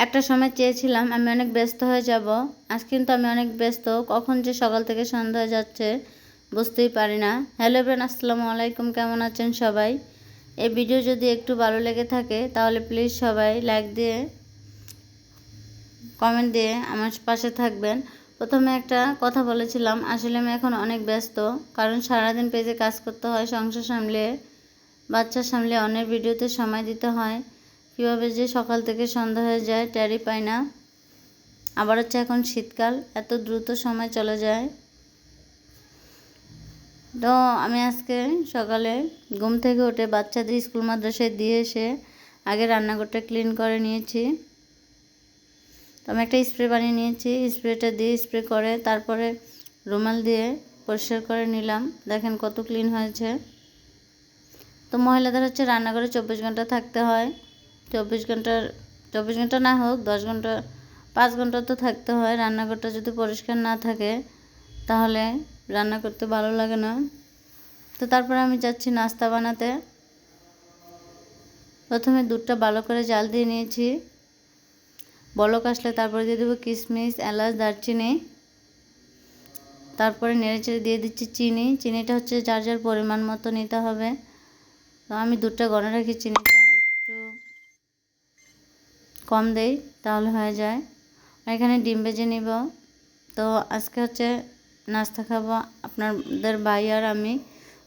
একটা সময় চেয়েছিলাম আমি অনেক ব্যস্ত হয়ে যাব, আজ কিন্তু আমি অনেক ব্যস্ত, কখন যে সকাল থেকে সন্ধ্যা হয়ে যাচ্ছে বুঝতেই পারি না। হ্যালো এভরিওয়ান, আসসালামু আলাইকুম, কেমন আছেন সবাই? এই ভিডিও যদি একটু ভালো লেগে থাকে তাহলে প্লিজ সবাই লাইক দিয়ে কমেন্ট দিয়ে আমার পাশে থাকবেন। প্রথমে একটা কথা বলেছিলাম, আসলে আমি এখন অনেক ব্যস্ত, কারণ সারাদিন পেজে কাজ করতে হয়, সংসার সামলে বাচ্চা সামলে অনেক ভিডিওতে সময় দিতে হয়। কীভাবে যে সকাল থেকে সন্ধ্যা হয়ে যায় টেরই পাই না। আবার হচ্ছে এখন শীতকাল, এত দ্রুত সময় চলে যায়। তো আমি আজকে সকালে ঘুম থেকে উঠে বাচ্চাদের স্কুল মাদ্রাসায় দিয়ে এসে আগে রান্নাঘরটা ক্লিন করে নিয়েছি। তো আমি একটা স্প্রে বানিয়ে নিয়েছি, স্প্রেটা দিয়ে স্প্রে করে তারপরে রুমাল দিয়ে পরিষ্কার করে নিলাম। দেখেন কত ক্লিন হয়েছে। তো মহিলাদের হচ্ছে রান্নাঘরে 24 ঘন্টা থাকতে হয়। 24 ঘন্টা না হোক 10 ঘন্টা 5 ঘন্টা তো থাকতে হয়। রান্নাঘরটা যদি পরিষ্কার না থাকে তাহলে রান্না করতে ভালো লাগে না। তো তারপরে আমি যাচ্ছি নাস্তা বানাতে। প্রথমে দুধটা ভালো করে জাল দিয়ে নিয়েছি, বলক আসলে তারপরে দিয়ে দেবো কিশমিশ, এলাচ, দারচিনি, তারপরে নেড়েচেড়ে দিয়ে দিচ্ছি চিনি। চিনিটা হচ্ছে যার যার পরিমাণ মতো নিতে হবে। তো আমি দুধটা গরম রাখি, চিনিটা একটু কম দেই তাহলে হয়ে যায়। আর এখানে ডিম ভেজে নিব। তো আজকে হচ্ছে নাস্তা খাবো আপনাদের ভাই আর আমি,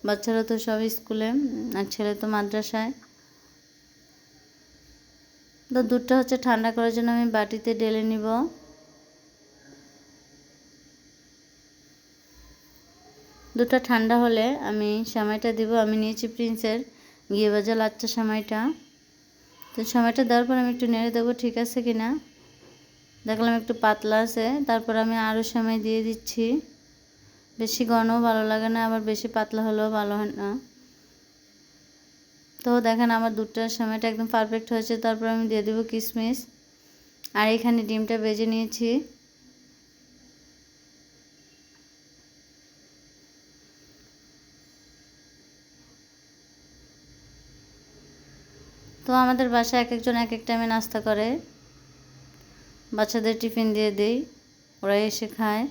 বাচ্চারা তো সব স্কুলে আর ছেলে তো মাদ্রাসায়। তো দুধটা হচ্ছে ঠান্ডা করার জন্য আমি বাটিতে ঢেলে নিব। দুধটা ঠান্ডা হলে আমি সেমাইটা দিব। আমি নিয়েছি প্রিন্সের ঘি ভাজা লাচ্চা সেমাইটা। তো সেমাইটা দেওয়ার পর আমি একটু নেড়ে দেবো ঠিক আছে কিনা। দেখলাম একটু পাতলা আছে, তারপর আমি আরও সেমাই দিয়ে দিচ্ছি। বেশি ঘনও ভালো লাগে না, আবার বেশি পাতলা হলেও ভালো হয় না। তো দেখেন আমার দুধটার সেমাইটা একদম পারফেক্ট হয়েছে। তারপর আমি দিয়ে দেবো কিশমিশ। আর এখানে ডিমটা ভেজে নিয়েছি। তো আমাদের বাসায় এক একজন এক এক টাইমে নাস্তা করে, বাচ্চাদের টিফিন দিয়ে দিই, ওরা এসে খায়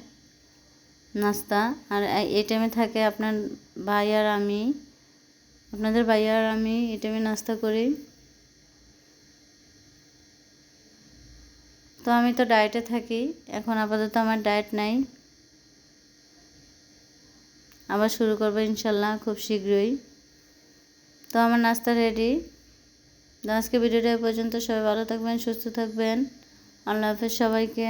নাস্তা। আর এই টাইমে থাকে আপনার ভাই আর আমি, আপনাদের ভাই আর আমি এই টাইমে নাস্তা করি। তো আমি তো ডায়েটে থাকি, এখন আপাতত আমার ডায়েট নাই, আবার শুরু করবো ইনশাল্লাহ খুব শীঘ্রই। তো আমার নাস্তা রেডি। তো আজকে ভিডিওটা এই পর্যন্ত। সবাই ভালো থাকবেন, সুস্থ থাকবেন। আল্লাহ হাফেজ সবাইকে।